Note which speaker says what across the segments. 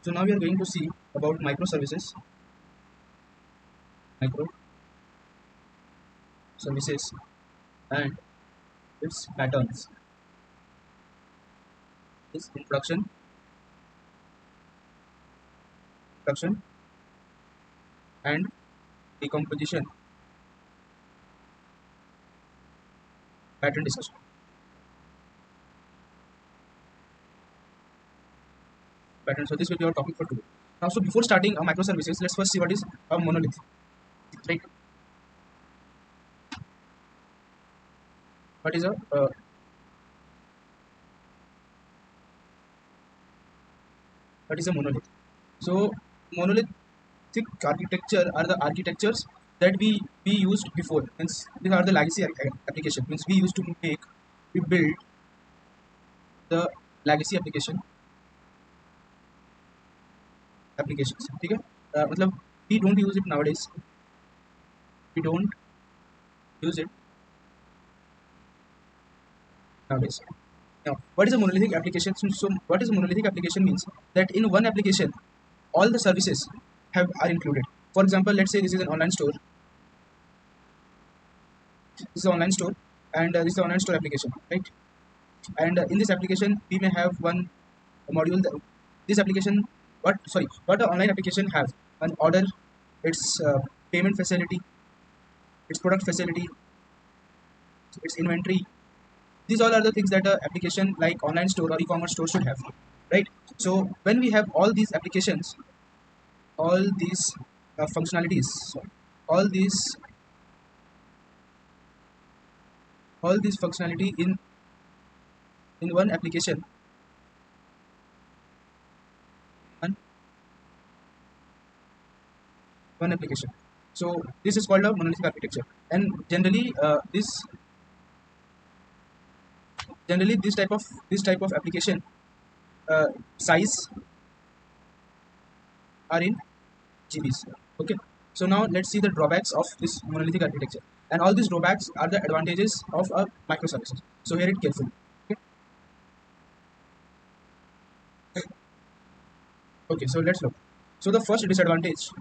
Speaker 1: So now we are going to see about microservices, microservices and its patterns. This introduction and decomposition, pattern discussion. Pattern. So this will be our topic for today. Now, so before starting microservices, let's first see what is a monolith. Right? What is a monolith? So monolithic architecture are the architectures that we used before. Means these are the legacy application. Means we build the legacy applications. ठीक है? मतलब we don't use it nowadays. We don't use it nowadays. Now, what is a monolithic application? So what is a monolithic application means that in one application, all the services are included. For example, let's say this is an online store. This is an online store, and this is an online store application, right? And in this application, we may have one module. This application, what the online application have an order, its payment facility, its product facility, its inventory. These all are the things that a application like online store or e-commerce store should have, right? So when we have all these applications, all these functionalities, all these functionality in one application, one application. So this is called a monolithic architecture, and generally this type of application size are in GBs. Okay. So now let's see the drawbacks of this monolithic architecture, and all these drawbacks are the advantages of a microservices. So hear it carefully. Okay. Okay. So let's look. So the first disadvantage.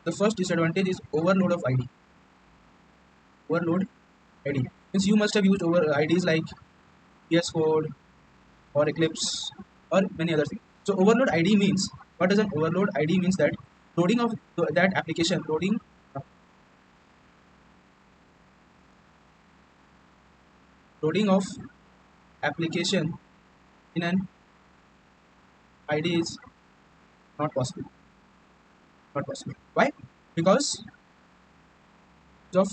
Speaker 1: The first disadvantage is overload of ID. Overload ID means you must have used IDs like VS Code or Eclipse or many other things. So overload ID means, what does an overload ID means? That loading of that application, loading of application in an ID is not possible. Not possible. Why? Because of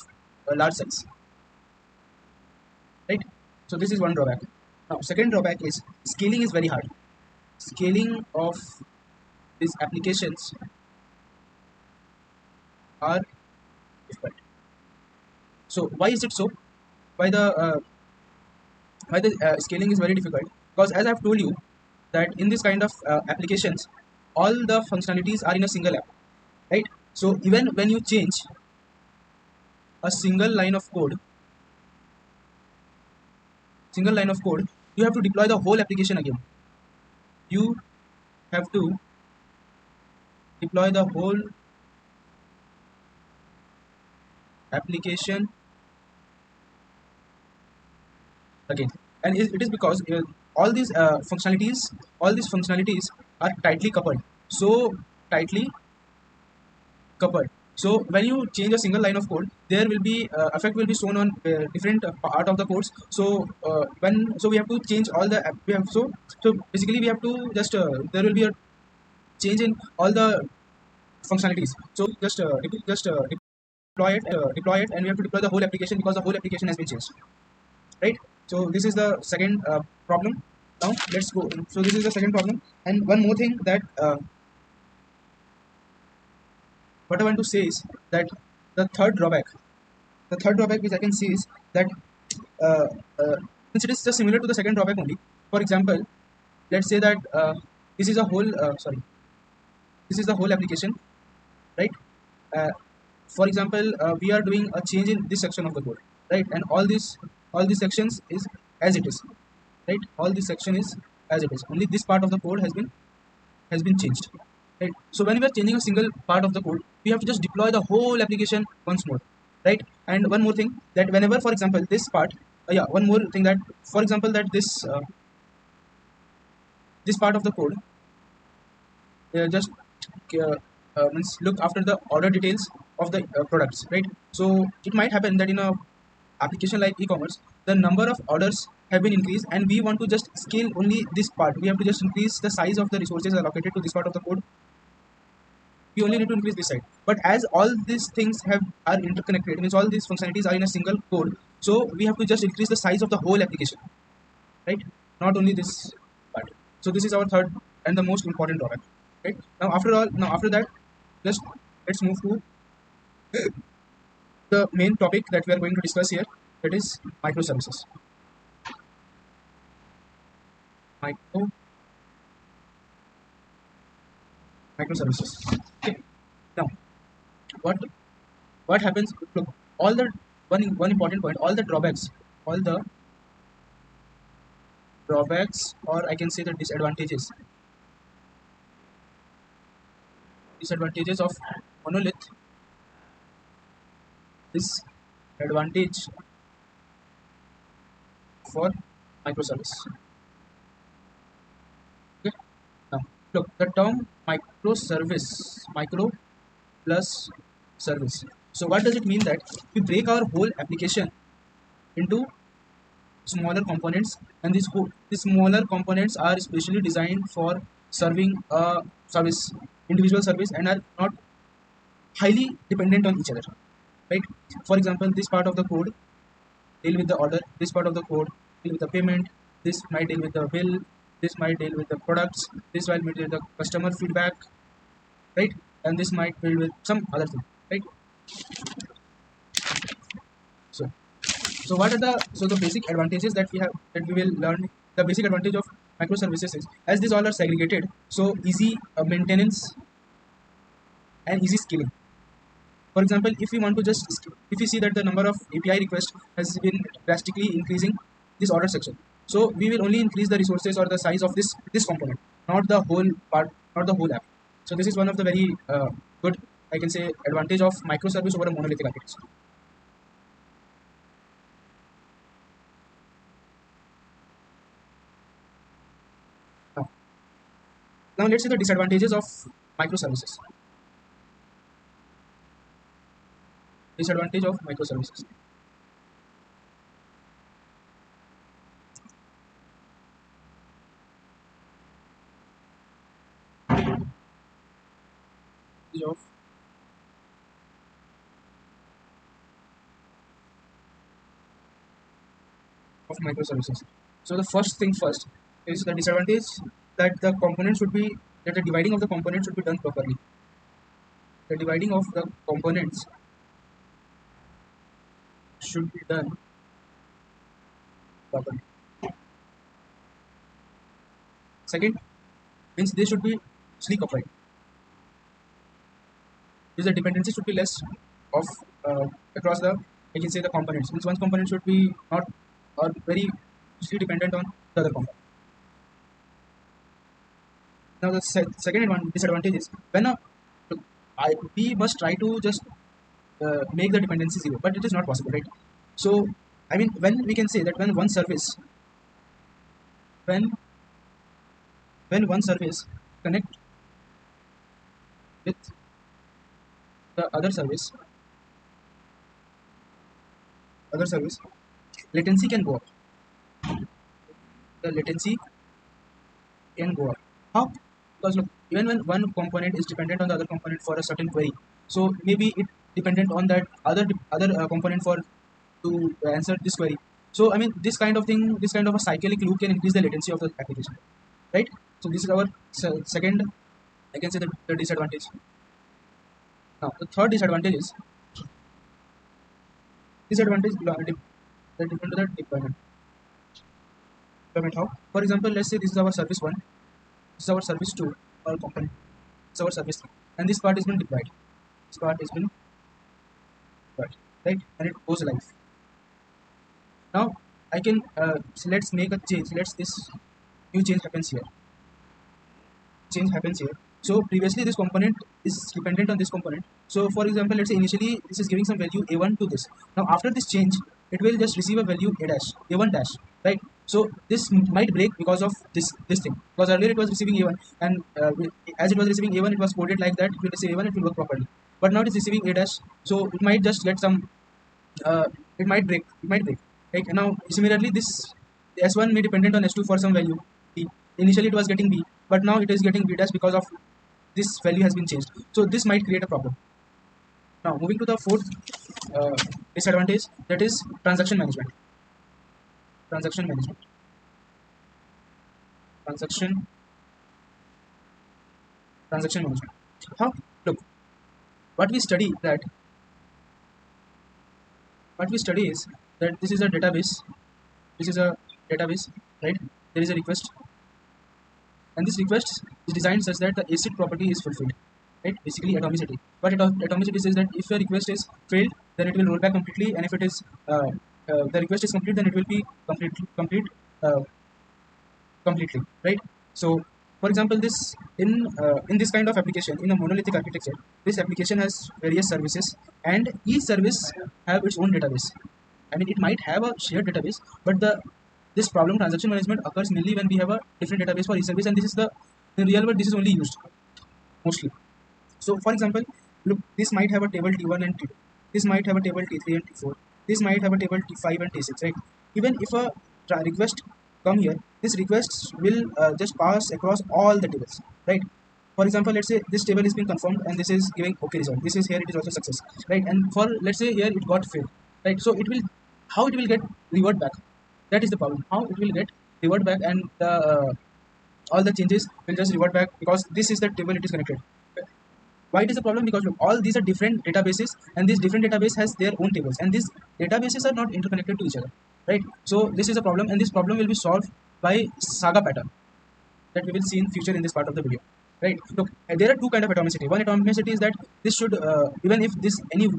Speaker 1: a large size, right? So this is one drawback. Now, second drawback is scaling is very hard. Scaling of these applications are difficult. So why is it so? Why the scaling is very difficult? Because as I've told you that in this kind of applications, all the functionalities are in a single app, right? So even when you change a single line of code, you have to deploy the whole application again. You have to deploy the whole application again, and it is because all these functionalities are tightly coupled, tightly coupled. So when you change a single line of code, there will be effect will be shown on different part of the codes. So we have to change all the basically we have to just there will be a change in all the functionalities. So just deploy it, and we have to deploy the whole application because the whole application has been changed, right? So this is the second problem. Now let's go. So this is the second problem, and one more thing that what I want to say is that the third drawback which I can see is that since it is just similar to the second drawback only. For example, let's say that this is a whole this is the whole application, right? For example, we are doing a change in this section of the code, right? And all these sections is as it is. right? All this section is as it is. Only this part of the code has been changed, right? So when we are changing a single part of the code, we have to just deploy the whole application once more, right? And one more thing, that whenever, for example, this part, one more thing, that for example that this part of the code just means look after the order details of the products, right? So it might happen that in a application like e-commerce, the number of orders have been increased, and we want to just scale only this part. We have to just increase the size of the resources allocated to this part of the code. We only need to increase this side. But as all these things are interconnected, means all these functionalities are in a single code, so we have to just increase the size of the whole application, right? Not only this part. So this is our third and the most important drawback, right? Now after that, just let's move to the main topic that we are going to discuss here, that is microservices. Micro Microservices. Okay. Now, what what happens? Look, all the one important point, all the drawbacks, or I can say the disadvantages of monolith, this advantage for microservice. Okay. Now, look, the term micro plus service. So what does it mean? That we break our whole application into smaller components, and these smaller components are specially designed for serving a service, individual service, and are not highly dependent on each other, right? For example, this part of the code deal with the order, this part of the code deal with the payment, this might deal with the bill, this might deal with the products, this might deal with the customer feedback, right? And this might deal with some other thing, right? So what are the basic advantages that we will learn? The basic advantage of microservices is, as these all are segregated, so easy maintenance and easy scaling. For example, if we want to if we see that the number of API requests has been drastically increasing this order section, so we will only increase the resources or the size of this component, not the whole part, not the whole app. So this is one of the very good, I can say, advantage of microservice over a monolithic application. Now, now let's see the disadvantages of microservices. Disadvantage of microservices. Of microservices. So the first thing first is the disadvantage, that the dividing of the components should be done properly. The dividing of the components should be done properly. Second means they should be sleek upright. Because the dependency should be less of across the, I can say, the components. Means one component should be not or very easily dependent on the other component. Now the second disadvantage is when we must try to just make the dependency zero, but it is not possible, right? So I mean, when we can say that when one service connect with the other service, latency can go up. The latency can go up. How? Because look, even when one component is dependent on the other component for a certain query, so maybe it dependent on that other component for to answer this query. So I mean, this kind of thing, this kind of a cyclic loop can increase the latency of the application, right? So this is our second, I can say, the disadvantage. Now the third disadvantage is that depend on the deployment. How? For example, let's say this is our service 1, this is our service 2, or component, it's our service 3, and this part has been deployed. This part has been deployed, right? And it goes live. Now, I can so let's make a change. Let's this new change happens here. Change happens here. So previously this component is dependent on this component. So for example, let's say initially this is giving some value a1 to this. Now after this change, it will just receive a value a dash, a1 dash, right? So this might break because of this thing. Because earlier it was receiving a1, and as it was receiving a1, it was coded like that. It will receive a1, it will work properly. But now it is receiving a dash, so it might just get some. It might break. It might break. Right? And now similarly, this S1 may dependent on S2 for some value B. Initially it was getting B, but now it is getting B dash because of this value has been changed. So this might create a problem. Now moving to the fourth uh, disadvantage, that is transaction management. Transaction management. Transaction transaction management. How? Look, what we study that what we study is that this is a database. This is a database, right? There is a request, and this request is designed such that the acid property is fulfilled, right? Basically atomicity. But atomicity says that if a request is failed, then it will roll back completely, and if it is the request is complete, then it will be uh, completely, right? So for example, this in this kind of application, in a monolithic architecture, this application has various services, and each service have its own database. I mean, it might have a shared database, but this problem transaction management occurs mainly when we have a different database for each service, and this is the in real world this is only used mostly. So for example, look, this might have a table T1 and T2. This might have a table T3 and T4. This might have a table T5 and T6, right? Even if a request come here, this request will just pass across all the tables, right? For example, let's say this table is being confirmed and this is giving okay result. This is here, it is also success, right? And for let's say here it got failed, right? So it will, how it will get revert back? That is the problem. How it will get revert back, and all the changes will just revert back because this is the table it is connected. Why it is a problem? Because look, all these are different databases, and this different database has their own tables, and these databases are not interconnected to each other, right? So this is a problem, and this problem will be solved by saga pattern that we will see in future in this part of the video, right? Look, there are two kind of atomicity. One atomicity is that this should even if this any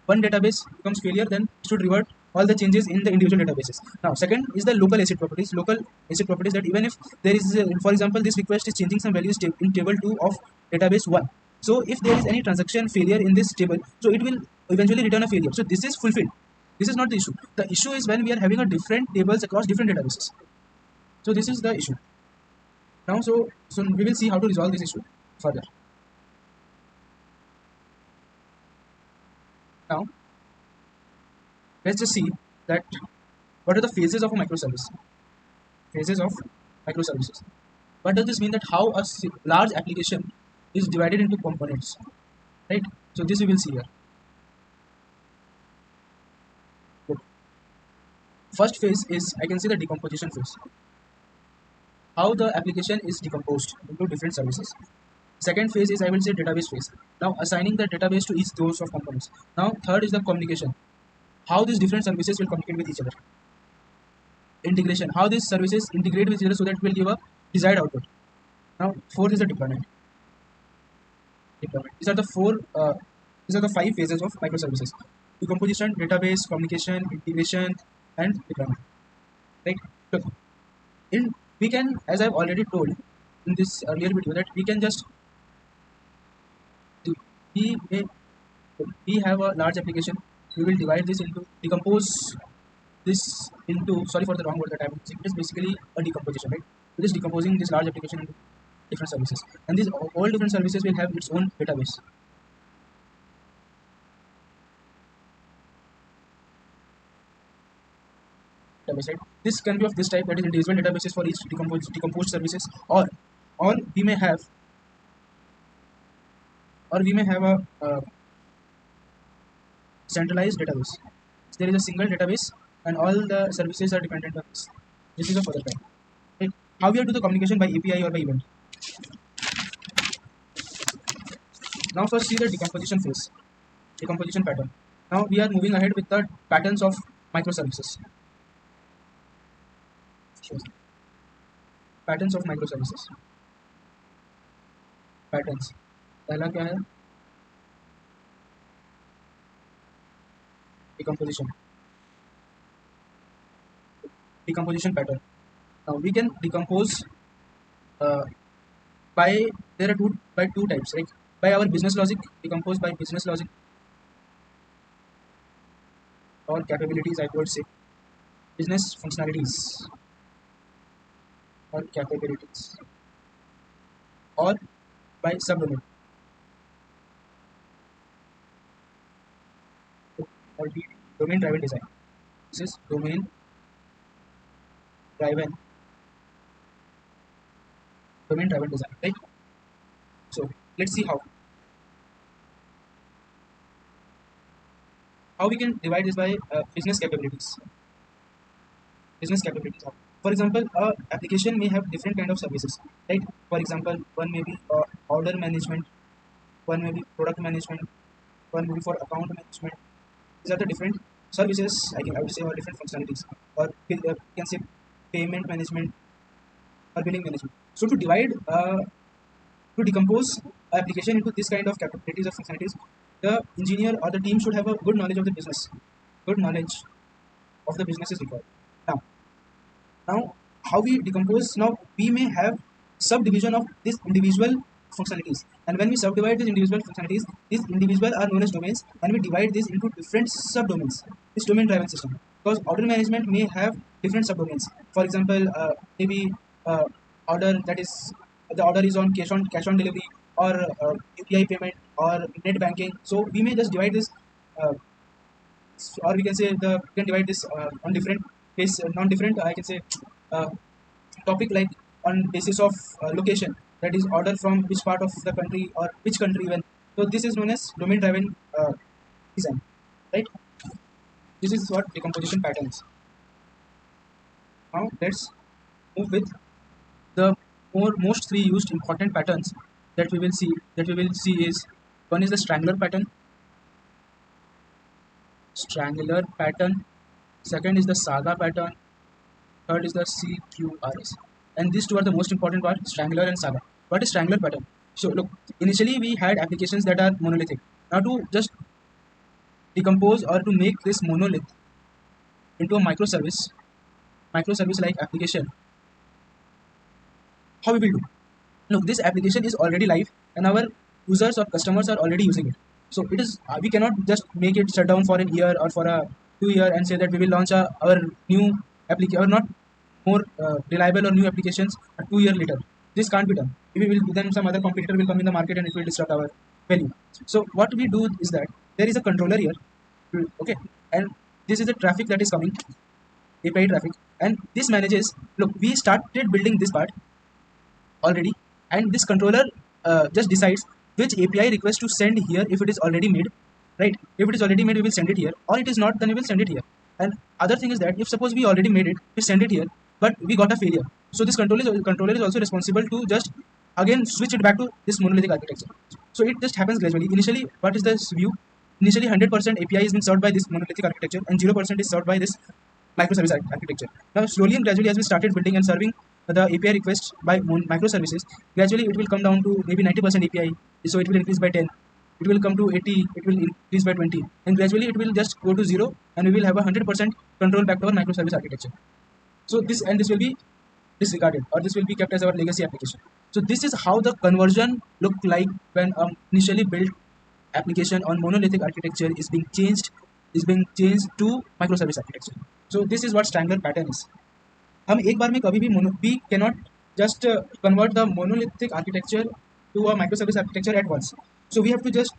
Speaker 1: one database becomes failure, then it should revert all the changes in the individual databases. Now second is the local acid properties. Local acid properties, that even if there is for example, this request is changing some values in table 2 of database 1. So if there is any transaction failure in this table, so it will eventually return a failure. So this is fulfilled. This is not the issue. The issue is when we are having a different tables across different databases. So this is the issue. Now, so we will see how to resolve this issue further. Now, let's just see that what are the phases of a microservice. Phases of microservices. What does this mean? That how a large application is divided into components, right? So this we will see here. Good. First phase is, I can see the decomposition phase. How the application is decomposed into different services. Second phase is, I will say, database phase. Now assigning the database to each those of components. Now third is the communication. How these different services will communicate with each other. Integration. How these services integrate with each other so that it will give a desired output. Now fourth is the deployment. These are the four. These are the five phases of microservices: decomposition, database, communication, integration, and deployment. Right? Look, in we can, as I've already told in this earlier video, that we can just do, we may we have a large application. We will divide this into decompose this into, sorry for the wrong word that I'm using. It is basically a decomposition, right? We're just decomposing this large application into different services, and these all different services will have its own database. Database, right? This can be of this type, that is individual databases for each decomposed services, or we may have a centralized database. So there is a single database, and all the services are dependent on this. This is a further type. Right? How we are do the communication, by API or by event. Now first see the decomposition phase, decomposition pattern. Now we are moving ahead with the patterns of microservices. Sure. Patterns of microservices. Patterns. पहला क्या है? Decomposition. decomposition pattern. Now we can decompose uh, by there are two types, right? By our business logic, decompose by business logic or capabilities, I would say business functionalities or capabilities, or by subdomain or domain driven design. This is driven domain driven design, right? So let's see how we can divide this by business capabilities. Business capabilities. For example, a application may have different kind of services, right? For example, one may be order management, one may be product management, one may be for account management. These are the different services. I would say, or different functionalities, or you can say payment management or billing management. So to decompose application into this kind of capabilities or functionalities, the engineer or the team should have a good knowledge of the business. Good knowledge of the business is required. Now, how we decompose? Now, we may have subdivision of these individual functionalities, and when we subdivide these individual functionalities, these individual are known as domains, and we divide this into different subdomains. This domain-driven system, because order management may have different subdomains. For example, maybe order that is the order is on cash on delivery, or UPI payment, or net banking. So we may just divide this. Or we can say we can divide this on different case, non-different, I can say uh, topic, like on basis of location, that is order from which part of the country or which country even. So this is known as domain driven design, right? This is what decomposition patterns. Now let's move with the most three used important patterns that we will see is, one is the strangler pattern, second is the saga pattern, third is the CQRS. And these two are the most important part, strangler and saga. What is strangler pattern? So look, initially we had applications that are monolithic. Now to just decompose or to make this monolith into a microservice like application, how we will do? Look, this application is already live and our users or customers are already using it. So it is we cannot just make it shut down for an year or for a 2 year and say that we will launch our new application, or not more reliable or new applications 2 year later. This can't be done. We will, then some other competitor will come in the market and it will disrupt our value. So what we do is that there is a controller here, okay, and this is the traffic that is coming, API traffic, and this manages. Look, we started building this part already, and this controller just decides which API request to send here if it is already made, right? If it is already made, we will send it here, or it is not, then we will send it here. And other thing is that if suppose we already made it, we send it here, but we got a failure. So this controller is also responsible to just again switch it back to this monolithic architecture. So it just happens gradually. Initially, what is this view? Initially, 100% API is being served by this monolithic architecture, and 0% is served by this microservice architecture. Now, slowly and gradually, as we started building and serving the API requests by microservices, gradually it will come down to maybe 90% API. So it will increase by 10. It will come to 80. It will increase by 20, and gradually it will just go to 0, and we will have 100% control back to our microservice architecture. So this will be disregarded, or this will be kept as our legacy application. So this is how the conversion look like when initially built application on monolithic architecture is being changed to microservice architecture. So this is what strangler pattern is. हम एक बार में कभी भी we cannot just convert the monolithic architecture to a microservice architecture at once. So we have to just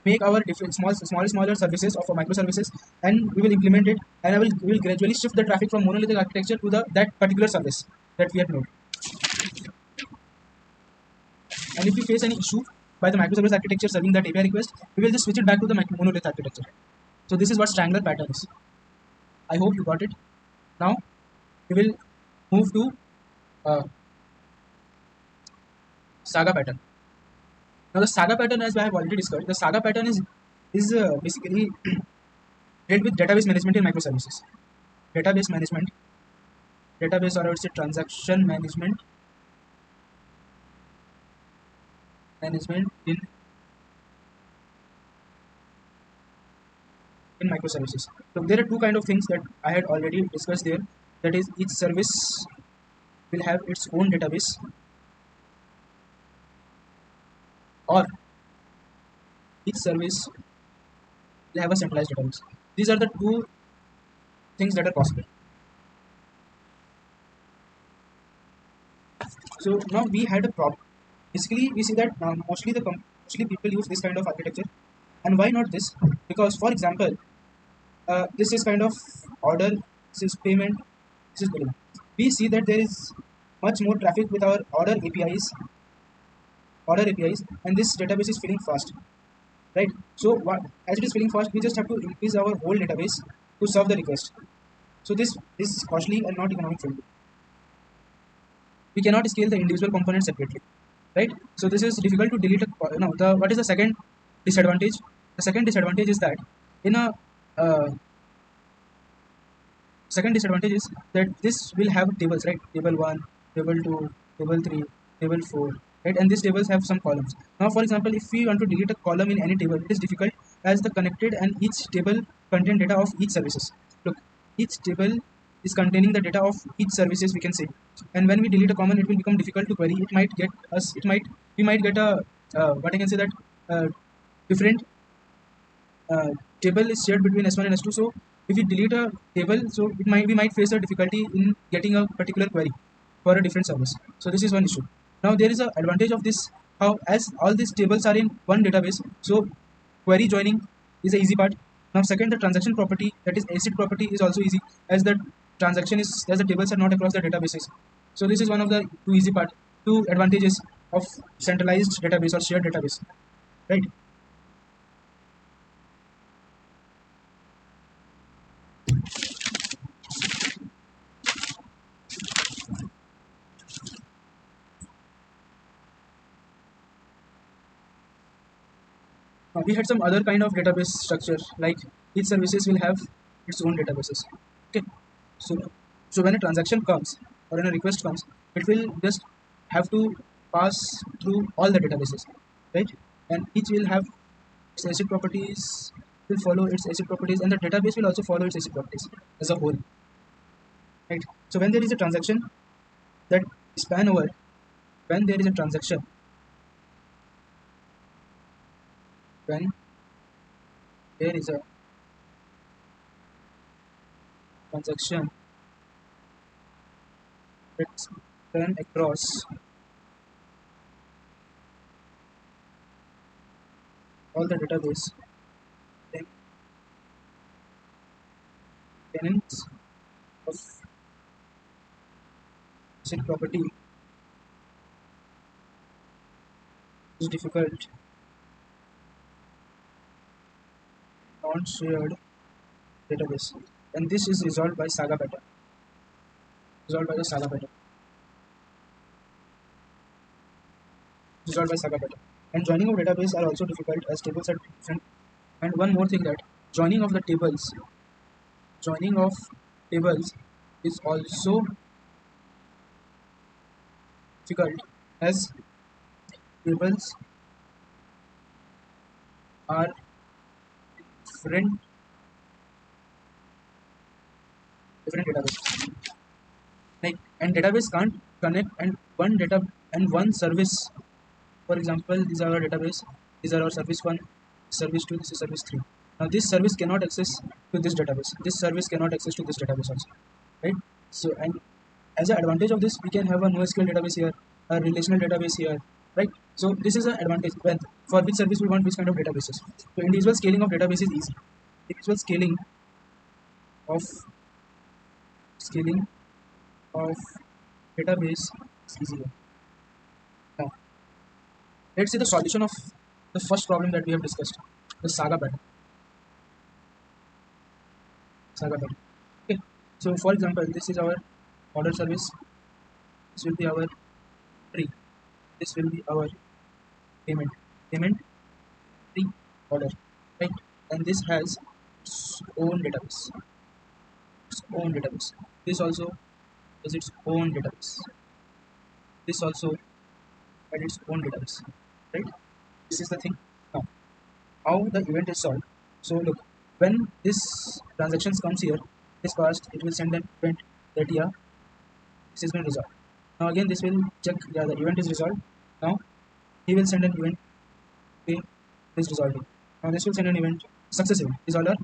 Speaker 1: make our different smaller services of a microservices, and we will implement it, and we will gradually shift the traffic from monolithic architecture to that particular service that we have made. And if we face any issue by the microservice architecture serving that API request, we will just switch it back to the monolith architecture. So this is what strangler pattern is. I hope you got it. Now we will move to saga pattern. Now the saga pattern, as I have already discussed, the saga pattern is basically dealt with database management in microservices. Database, or I would say transaction management in microservices. So there are two kind of things that I had already discussed there. that is each service will have its own database, or each service will have a centralized database. These are the two things that are possible. So now we had a problem. Basically, we see that mostly people use this kind of architecture, and why not this? Because, for example, this is kind of order, this is payment, this is billing. We see that there is much more traffic with our order APIs, and this database is filling fast, right? So what, as it is filling fast, we just have to increase our whole database to serve the request. So this is costly and not economic friendly. We cannot scale the individual components separately, right? So this is difficult to delete. What is the second disadvantage? The second disadvantage is that in a second disadvantage is that this will have tables, right? Table 1, table 2, table 3, table 4, right? And these tables have some columns. Now, for example, if we want to delete a column in any table, it is difficult as the connected and each table contain data of each services. Look, each table is containing the data of each services, we can say. And when we delete a common, it will become difficult to query. We might get a, what I can say that different uh, table is shared between S1 and S2. So if we delete a table, so we might face a difficulty in getting a particular query for a different service. So this is one issue. Now there is an advantage of this, how as all these tables are in one database, so query joining is the easy part. Now second, the transaction property, that is ACID property, is also easy as the tables are not across the databases. So this is one of the two easy part, two advantages of centralized database or shared database, right? We had some other kind of database structure, like each services will have its own databases. Okay, so when a transaction comes or when a request comes, it will just have to pass through all the databases, right? And each will have its ACID properties, will follow its ACID properties, and the database will also follow its ACID properties as a whole, right? So when there is a transaction that span over, when there is a transaction, when there is a transaction that's run across all the database, then tenants of set property is difficult non-shared database, and this is resolved by Saga pattern, resolved by the Saga pattern, resolved by Saga pattern. And joining of database are also difficult as tables are different. And one more thing, that joining of tables is also difficult as tables are different databases. Like, and database can't connect and one service. For example, these are our database, these are our service 1, service 2, this is service 3. Now this service cannot access to this database, this service cannot access to this database also, right? So, and as an advantage of this, we can have a NoSQL database here, a relational database here, right? So this is an advantage when for which service we want which kind of databases. So individual scaling of database is easy. Individual of scaling of database is easier. Now let's see the solution of the first problem that we have discussed, the Saga pattern. Saga pattern. Okay. So for example, this is our order service. This will be our tree. This will be our payment. Tree, order, right? And this has its own database. Its own database. This also has its own database. This also has its own database, right? This is the thing. Now, how the event is solved. So look, when this transactions comes here, this passed, it will send an event that yeah, this has been resolved. Now again this will check, yeah, the event is resolved. Now he will send an event, okay, is resolved. Now this will send an event, success event, resolver,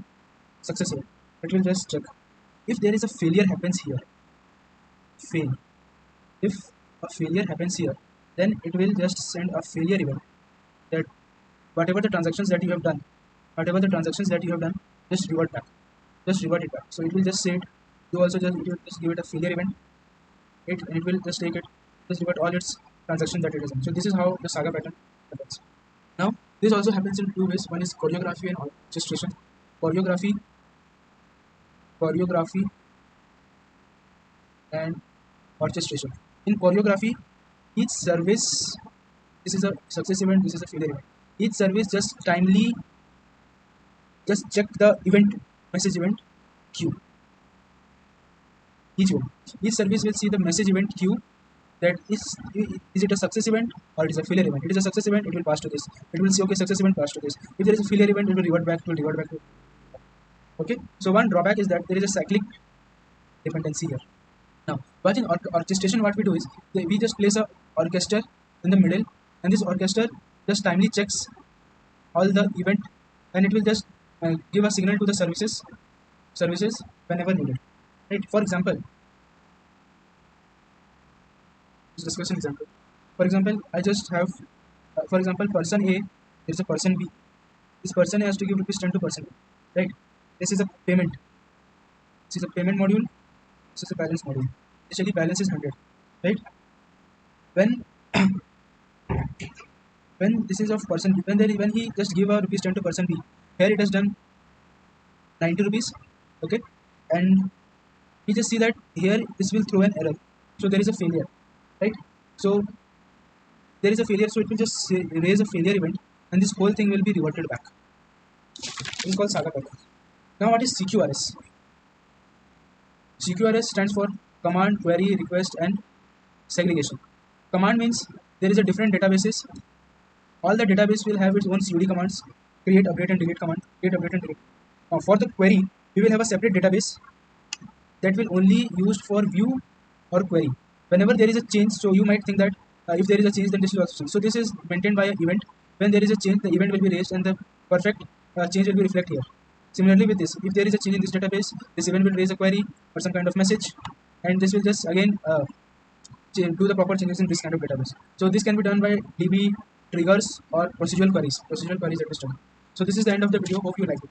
Speaker 1: success event. It will just check. If there is a failure happens here, fail. If a failure happens here, then it will just send a failure event that whatever the transactions that you have done, whatever the transactions that you have done, just revert back. Just revert it back. So it will just say it. You also just, it will just give it a failure event. It will just take it, just revert all its transactions that it is in. So this is how the saga pattern happens. Now this also happens in two ways. One is choreography and orchestration. Choreography, choreography and orchestration. In choreography, each service, this is a success event, this is a failure event. Each service just check the event, message event queue. Each one, each service will see the message event queue, that is it a success event or it is a failure event. It is a success event, it will pass to this. It will say okay, success event pass to this. If there is a failure event, it will revert back to. Okay. So one drawback is that there is a cyclic dependency here. Now, but in orchestration, what we do is we just place a orchestra in the middle, and this orchestra just timely checks all the event, and it will just give a signal to the services whenever needed. Right. For example, let's discuss an example. For example, I just have, for example, person A. There is a person B. This person A has to give rupees 10 to person B. Right. This is a payment. This is a payment module. This is a balance module. Initially, balance is 100. Right. When when this is of person B, when he just give a rupees 10 to person B, here it has done 90 rupees. Okay. And we just see that here this will throw an error. So there is a failure. Right. So there is a failure. So it will just raise a failure event, and this whole thing will be reverted back. This is called saga pattern. Now what is CQRS? CQRS stands for command, query, request, and segregation. Command means there is a different databases. All the database will have its own COD commands: create, update, and delete command. Create, update, and delete. Now for the query, we will have a separate database that will only used for view or query. Whenever there is a change, so you might think that if there is a change, then this will also change. So this is maintained by an event. When there is a change, the event will be raised, and the perfect change will be reflected here. Similarly with this, if there is a change in this database, this event will raise a query or some kind of message, and this will just again do the proper changes in this kind of database. So this can be done by DB triggers or procedural queries at this time. So this is the end of the video. Hope you like it.